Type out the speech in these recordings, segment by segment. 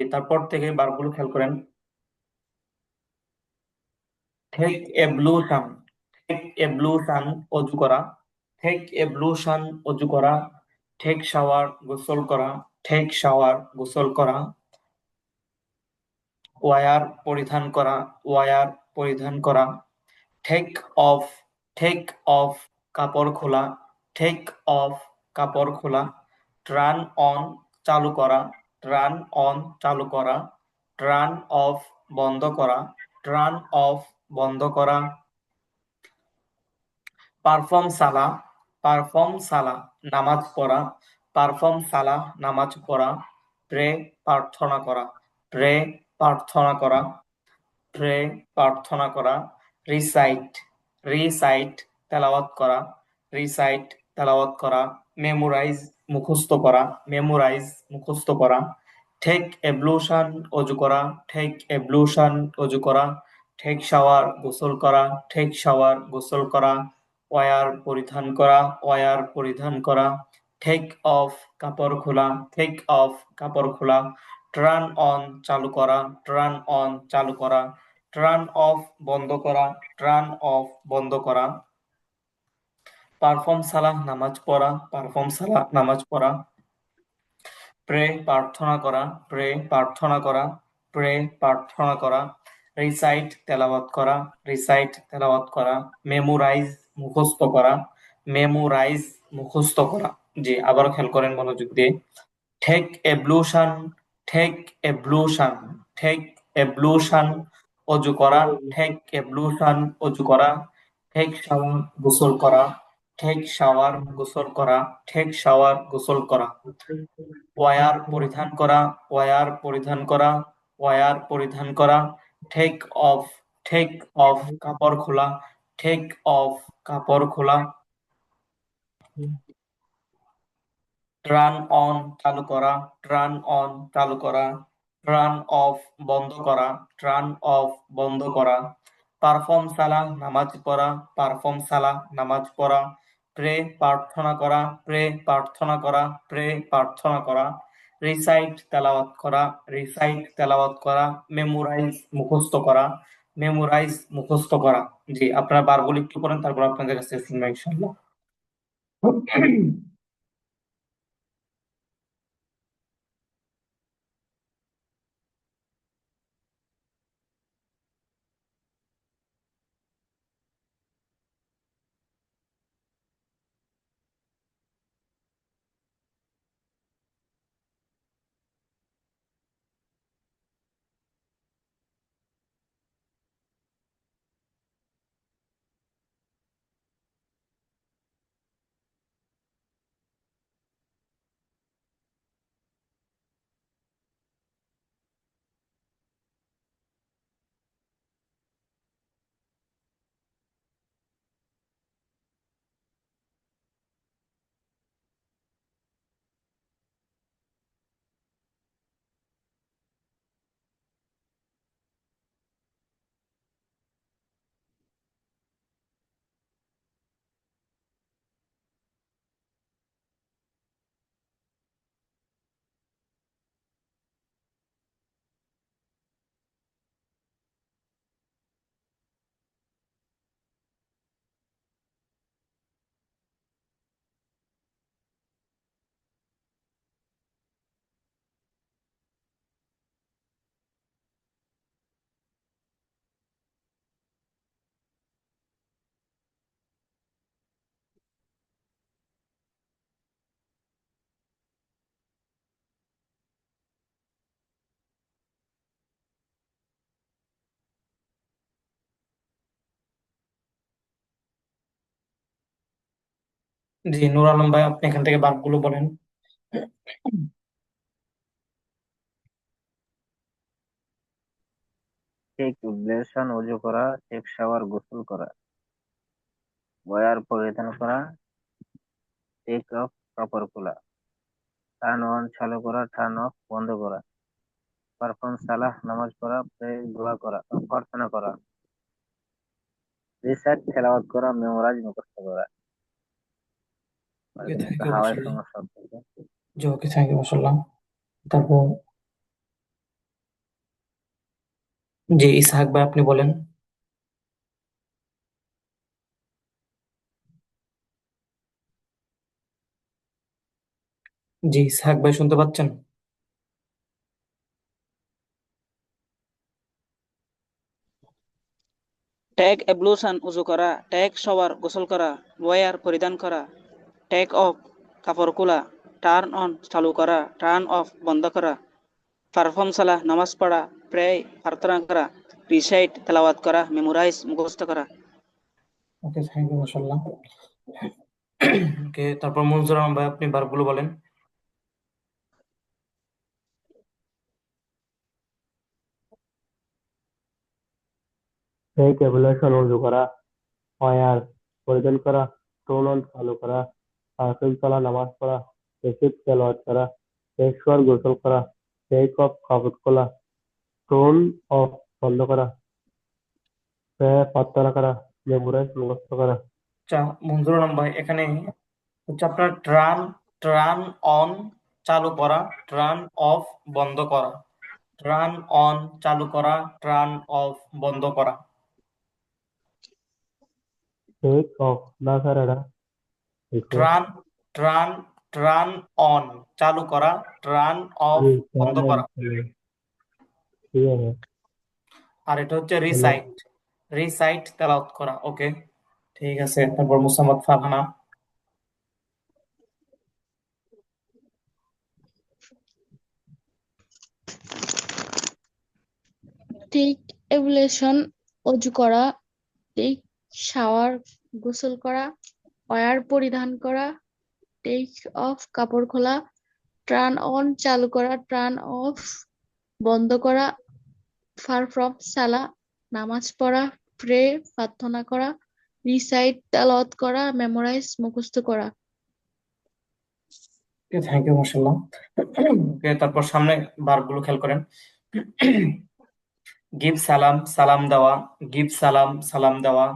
তারপর থেকে বারগুলো খেয়াল করেন। Take a blue sun, take a blue sun, অজু করা। টেক এ ব্লু সান, অজু করা। টেক শাওয়ার, গোসল করা। টেক শাওয়ার, গোসল করা। ওয়ার পরিধান করা, ওয়ার পরিধান করা। টেক অফ, টেক অফ, কাপড় খোলা। টেক অফ, কাপড় খোলা। টার্ন অন, চালু করা। টার্ন অন, চালু করা। টার্ন অফ, বন্ধ করা। টার্ন অফ, বন্ধ করা। পারফর্ম সালা, পারফর্ম সালা, নামাজ পড়া। পারফর্ম সালা, নামাজ পড়া। প্রে, প্রার্থনা করা। প্রে, প্রার্থনা করা। প্রে, প্রার্থনা করা। রিসাইট, রিসাইট, তেলাওয়াত করা। রিসাইট, তেলাওয়াত করা। মেমোরাইজ, মুখস্থ করা। মেমোরাইজ, মুখস্থ করা। টেক এবলুশন, অজু করা। টেক এবলুশন, অজু করা। টেক শাওয়ার, গোসল করা। টেক শাওয়ার, গোসল করা। ওয়ার পরিধান করা, ওয়ার পরিধান করা। টেক অফ, কাপড় খোলা। টেক অফ, কাপড় খোলা। টার্ন অন, চালু করা। টার্ন অন, চালু করা। টার্ন অফ, বন্ধ করা। টার্ন অফ, বন্ধ করা। পারফর্ম সালাহ, নামাজ পড়া। পারফর্ম সালাহ, নামাজ পড়া। প্রে, প্রার্থনা করা। প্রে, প্রার্থনা করা। প্রে, প্রার্থনা করা। রিসাইট, তেলাওয়াত করা। রিসাইট, তেলাওয়াত করা। মেমোরাইজ, মুখস্থ করা। মেমোরাইজ, মুখস্থ করা। জি, আবারও খেয়াল করেন মনোযোগ দিয়ে। টেক এবলুশন, টেক এবলুশন, টেক এবলুশন, অজু করা। টেক এবলুশন, অজু করা। টেক শাওয়ার, গোসল করা। টেক শাওয়ার, গোসল করা। টেক শাওয়ার, গোসল করা। ওয়ার পরিধান করা, ওয়ার পরিধান করা। ওয়ার পরিধান করা। টেক অফ, টেক অফ, কাপড় খোলা। টেক অফ, কাপড় খোলা। টার্ন অন, চালু করা। টার্ন অন, চালু করা। টার্ন অফ, বন্ধ করা। টার্ন অফ, বন্ধ করা। পারফর্ম সালাহ, নামাজ পড়া। পারফর্ম সালাহ, নামাজ পড়া। প্রে, প্রার্থনা করা। প্রে, প্রার্থনা করা। প্রে, প্রার্থনা করা। রিসাইট, তেলাওয়াত করা। রিসাইট, তেলাওয়াত করা। মেমোরাইজ, মুখস্থ করা। মেমোরাইজ, মুখস্থ করা। জি, আপনারা বারগুলো একটু পড়েন, তারপর আপনাদের কাছে শুনবো ইনশাআল্লাহ। জি, নূর আলম ভাই, আপনি এখান থেকে বার্বগুলো বলেন। টেক ইবলেশন, অজু করা। টেক শাওয়ার, গোসল করা। ওয়ার পরিধান করা। টেক অফ, কাপড় খোলা। টার্ন অন, চালু করা। টার্ন অফ, বন্ধ করা। পারফর্ম সালাহ, নামাজ পড়া। প্রে, দোয়া করা, প্রার্থনা করা। রিসাইট, তেলাওয়াত করা। মেমোরাইজ, মুখস্থ করা। ওকে, থ্যাংক একটু ইউ হাওয়ায় মাশাআল্লাহ। সমস্যা হচ্ছে। জি, ওকে, থ্যাংক ইউ মাশাআল্লাহ। তারপর জি, ইসহাক ভাই আপনি বলেন। জি, ইসহাক ভাই শুনতে পাচ্ছেন? টেক অ্যাবলুশন উজু করা, টেক শাওয়ার গোসল করা, ওয়্যার পরিধান করা, টেক অফ কাপড় খোলা, টার্ন অন চালু করা, টার্ন অফ বন্ধ করা, পারফর্ম সালাহ নামাজ পড়া, প্রে প্রার্থনা করা, রিসাইট তেলাওয়াত করা, মেমোরাইজ মুখস্থ করা। ওকে, থ্যাংক ইউ, মাশাআল্লাহ। ওকে, তারপর মনজুর আহমদ ভাই আপনি ভার্বগুলো বলেন। টেক অ্যাবলেশন উজু করা, ওয়্যার পরিধান করা, টোন অন চালু করা, পারফিউম চলা নামাজ পড়া, বেসিক তেলাওয়াত করা, টেক শোয়ার গোসল করা, টেক অফ কাপড় খোলা, টোন অফ বন্ধ করা, প্রে প্রার্থনা করা, মেমোরাইজ মুখস্থ করা। আচ্ছা, মনজুর আলম ভাই, এখানে হচ্ছে আপনার টার্ন টার্ন অন চালু করা, টার্ন অফ বন্ধ করা, টার্ন অন চালু করা, টার্ন অফ বন্ধ করা। টেক অফ না স্যার এটা একটু টার্ন টার্ন টার্ন অন চালু করা, টার্ন অফ বন্ধ টার্ন অন করা। ঠিক আছে আর এটা হচ্ছে তাহলে রিসাইট, রিসাইট তেলাওয়াত করা। ওকে, ঠিক আছে। তারপর মুসাম্মদ ফারহানা। টেক এভুলেশন অজু করা, টেক শাওয়ার গোসল করা, ওয়্যার পরিধান করা, টেক অফ কাপড় খোলা, টার্ন অন চালু করা, টার্ন অফ বন্ধ করা, পারফর্ম সালা নামাজ পড়া, প্রে প্রার্থনা করা, রিসাইট তেলাওয়াত করা, মেমোরাইজ মুখস্থ করা। থ্যাংক ইউ, মাশাআল্লাহ। ওকে, তারপর সামনে ভার্বগুলো খেয়াল করেন। গিভ সালাম, সালাম দেওয়া, গিভ সালাম, সালাম দেওয়া,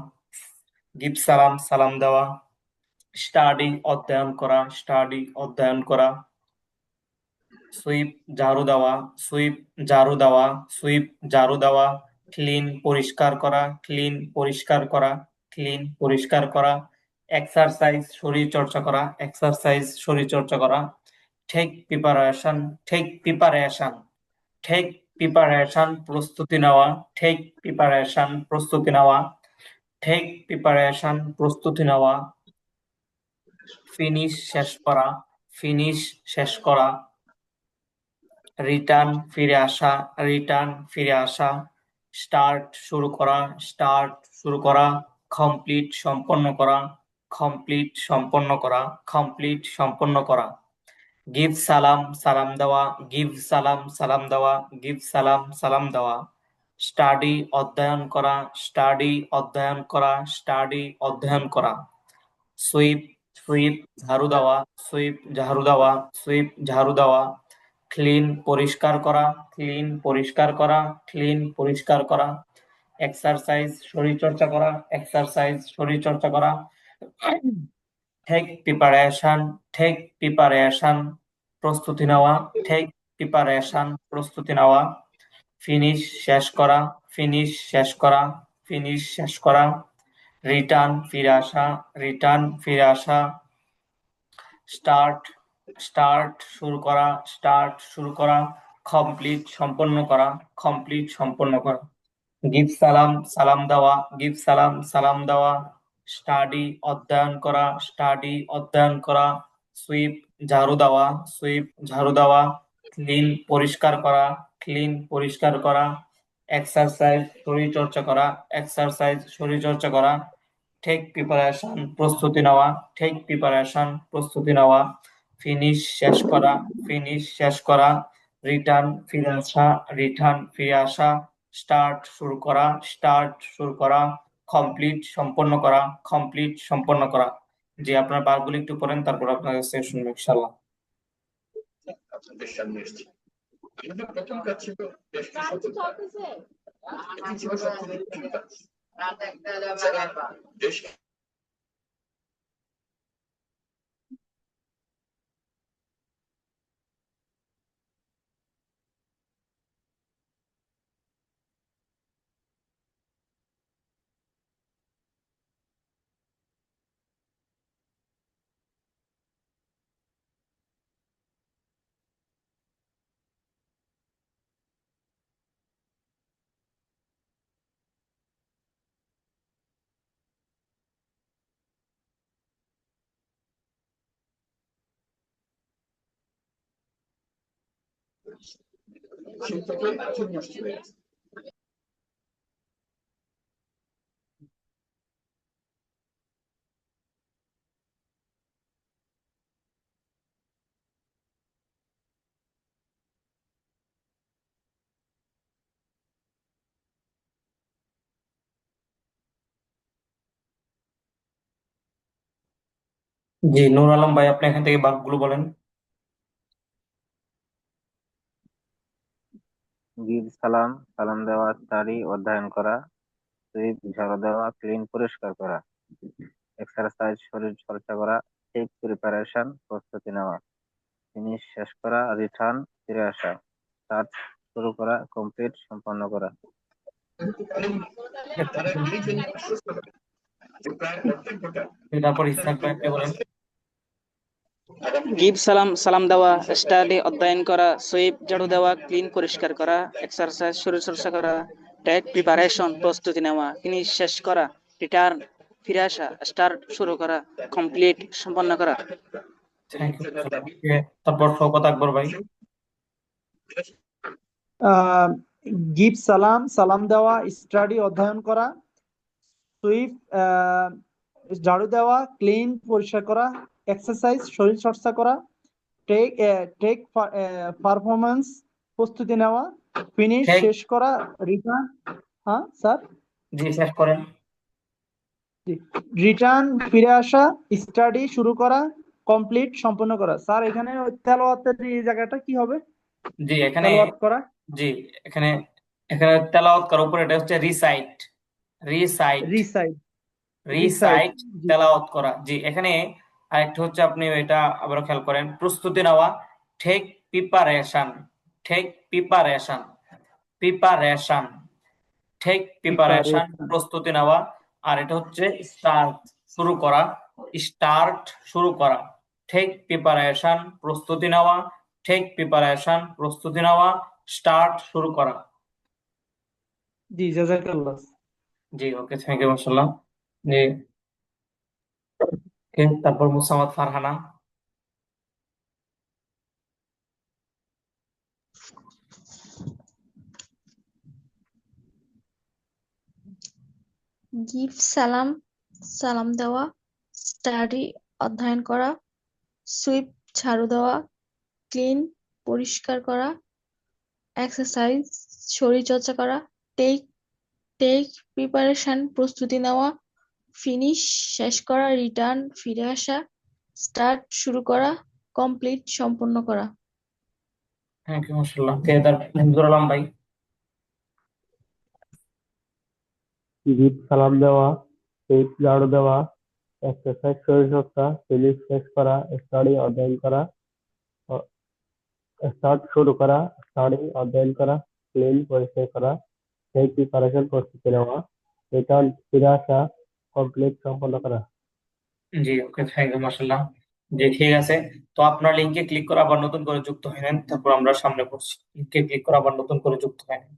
গিভ সালাম, সালাম দেওয়া, স্টাডি অধ্যয়ন করা, স্টাডি অধ্যয়ন করা, সুইপ ঝাড়ু দেওয়া, সুইপ ঝাড়ু দেওয়া, সুইপ ঝাড়ু দেওয়া, ক্লিন পরিষ্কার করা, ক্লিন পরিষ্কার করা, ক্লিন পরিষ্কার করা, এক্সারসাইজ শরীর চর্চা করা, এক্সারসাইজ শরীর চর্চা করা, take preparation, take preparation, take preparation প্রস্তুতি নেওয়া, টেক প্রিপারেশন প্রস্তুতি নেওয়া, টেক প্রিপারেশন প্রস্তুতি নেওয়া, ফিনিশ শেষ করা, ফিনিশ শেষ করা, রিটার্ন ফিরে আসা, রিটার্ন ফিরে আসা, স্টার্ট শুরু করা, স্টার্ট শুরু করা, কমপ্লিট সম্পন্ন করা, কমপ্লিট সম্পন্ন করা, কমপ্লিট সম্পন্ন করা, গিভ সালাম, সালাম দেওয়া, গিভ সালাম, সালাম দেওয়া, গিভ সালাম, সালাম দেওয়া, স্টাডি অধ্যয়ন করা, স্টাডি অধ্যয়ন করা, স্টাডি অধ্যয়ন করা, সুইপ সুইপ ঝাড়ু দেওয়া, সুইপ ঝাড়ু দেওয়া, সুইপ ঝাড়ু দেওয়া, ক্লিন পরিষ্কার করা, ক্লিন পরিষ্কার করা, ক্লিন পরিষ্কার করা, এক্সারসাইজ শরীর চর্চা করা, এক্সারসাইজ শরীর চর্চা করা, টেক প্রিপারেশন, টেক প্রিপারেশন প্রস্তুতি নেওয়া, টেক প্রিপারেশন প্রস্তুতি নেওয়া, ফিনিশ শেষ করা, ফিনিশ শেষ করা, ফিনিশ শেষ করা, রিটার্ন ফিরে আসা, রিটার্ন ফিরে আসা, স্টার্ট স্টার্ট শুরু করা, স্টার্ট শুরু করা, কমপ্লিট সম্পন্ন করা, কমপ্লিট সম্পন্ন করা, গিভ সালাম, সালাম দেওয়া, গিভ সালাম, সালাম দেওয়া, স্টাডি অধ্যয়ন করা, স্টাডি অধ্যয়ন করা, সুইপ ঝাড়ু দেওয়া, সুইপ ঝাড়ু দেওয়া, ক্লিন পরিষ্কার করা, ক্লিন পরিষ্কার করা, এক্সারসাইজ শরীর চর্চা করা, এক্সারসাইজ শরীর চর্চা করা, টেক প্রিপারেশন প্রস্তুতি নেওয়া, টেক প্রিপারেশন প্রস্তুতি নেওয়া, ফিনিশ শেষ করা, ফিনিশ শেষ করা, রিটার্ন ফিরে আসা, রিটার্ন ফিরে আসা, স্টার্ট শুরু করা, স্টার্ট শুরু করা, কমপ্লিট সম্পন্ন করা, কমপ্লিট সম্পন্ন করা। যে আপনার বারগুলো একটু পড়েন, তারপর আপনার কাছে শুনবো ইনশাল্লাহ। আপনাদের সামনে এসেছি। আমাদের প্রথম কাজ ছিল বেশ কিছু দেশ শিল্পকে এখন নষ্ট হয়ে গেছে। জি, নূর আলম ভাই, আপনি এখান থেকে বাক্যগুলো বলেন। গিভ সালাম, সালাম দেওয়া, স্টাডি অধ্যয়ন করা, সুইপ ঝাড়ু দেওয়া, ক্লিন পরিষ্কার করা, এক্সারসাইজ শরীর চর্চা করা, টেক প্রিপারেশন প্রস্তুতি নেওয়া, ফিনিশ শেষ করা, রিটার্ন ফিরে আসা, স্টার্ট শুরু করা, কমপ্লিট সম্পন্ন করা। তারা এই জন্য আশ্বস্ত করে যে প্রায় প্রত্যেক ভোটার তারপর ইসহাক ভাই আপনি বলেন। গিভ সালাম, সালাম দেওয়া, স্টাডি অধ্যয়ন করা, সুইপ ঝাড়ু দেওয়া, ক্লিন পরিষ্কার করা, এক্সারসাইজ শরীর চর্চা করা, টেক প্রিপারেশন প্রস্তুতি নেওয়া, ফিনিশ শেষ করা, রিটার্ন ফিরে আসা, স্টার্ট শুরু করা, কমপ্লিট সম্পন্ন করা। Thank you. তারপর শওকত আকবর ভাই। গিভ সালাম, সালাম দেওয়া, স্টাডি অধ্যয়ন করা, সুইপ ঝাড়ু দেওয়া, ক্লিন পরিষ্কার করা, এক্সারসাইজ শরীর চর্চা করা, টেক পারফরমেন্স প্রস্তুতি নেওয়া, ফিনিশ Take- শেষ করা, রিটার্ন হ্যাঁ স্যার জি, শেষ করেন। রিটার্ন ফিরে আসা, স্টাডি শুরু করা, কমপ্লিট সম্পন্ন করা। স্যার এখানে তেলাওয়াতের এই জায়গাটা কি হবে? জি, এখানে তেলাওয়াত করা, জি এখানে এখানে তেলাওয়াত করার উপরে এটা হচ্ছে রিসাইট। রিসাইট রিসাইড, রিসাইট জি। তেলাওয়াত করা। জি, এখানে আরেকটা হচ্ছে, আপনি এটা আবার খেয়াল করেন, প্রস্তুতি নেওয়া, take preparation, take preparation, preparation, take preparation প্রস্তুতি নেওয়া। আর এটা হচ্ছে স্টার্ট শুরু করা, স্টার্ট শুরু করা, টেক প্রিপারেশন প্রস্তুতি নেওয়া, টেক প্রিপারেশন প্রস্তুতি নেওয়া, স্টার্ট শুরু করা। জি জাযাকাল্লাহ। জি, ওকে, থ্যাংক ইউ, মাশাআল্লাহ। জি, okay, তারপর মুসাম্মদ ফারহানা। গিভ সালাম, সালাম দেওয়া, স্টাডি অধ্যয়ন করা, সুইপ ঝাড়ু দেওয়া, ক্লিন পরিষ্কার করা, এক্সারসাইজ শরীর চর্চা করা, টেক টেক প্রিপারেশন প্রস্তুতি নেওয়া, ফিনিশ শেষ করা, রিটার্ন ফিরে আসা, স্টার্ট শুরু করা, কমপ্লিট সম্পন্ন করা। থ্যাংক ইউ, মাশাআল্লাহ। কে তারপর নজরুল আলম ভাই। গিভ সালাম দেওয়া, সুইপ ঝাড়ু দেওয়া, এক্সারসাইজ শরীর চর্চা, ফিনিশ শেষ করা, স্টাডি অধ্যয়ন করা, স্টার্ট শুরু করা, স্টাডি অধ্যয়ন করা, ক্লিন পরিষ্কার করা, টেক প্রিপারেশন প্রস্তুতি নেওয়া, রিটার্ন ফিরে আসা, কমপ্লিট সম্পন্ন করা। জি, ওকে, থ্যাংক ইউ, মাশাআল্লাহ। জি, ঠিক আছে। তো আপনার লিংকে ক্লিক করে আবার নতুন করে যুক্ত হয়ে নেন, তারপর আমরা সামনে পড়ছি। লিংকে ক্লিক করে আবার নতুন করে যুক্ত হয়ে নেন।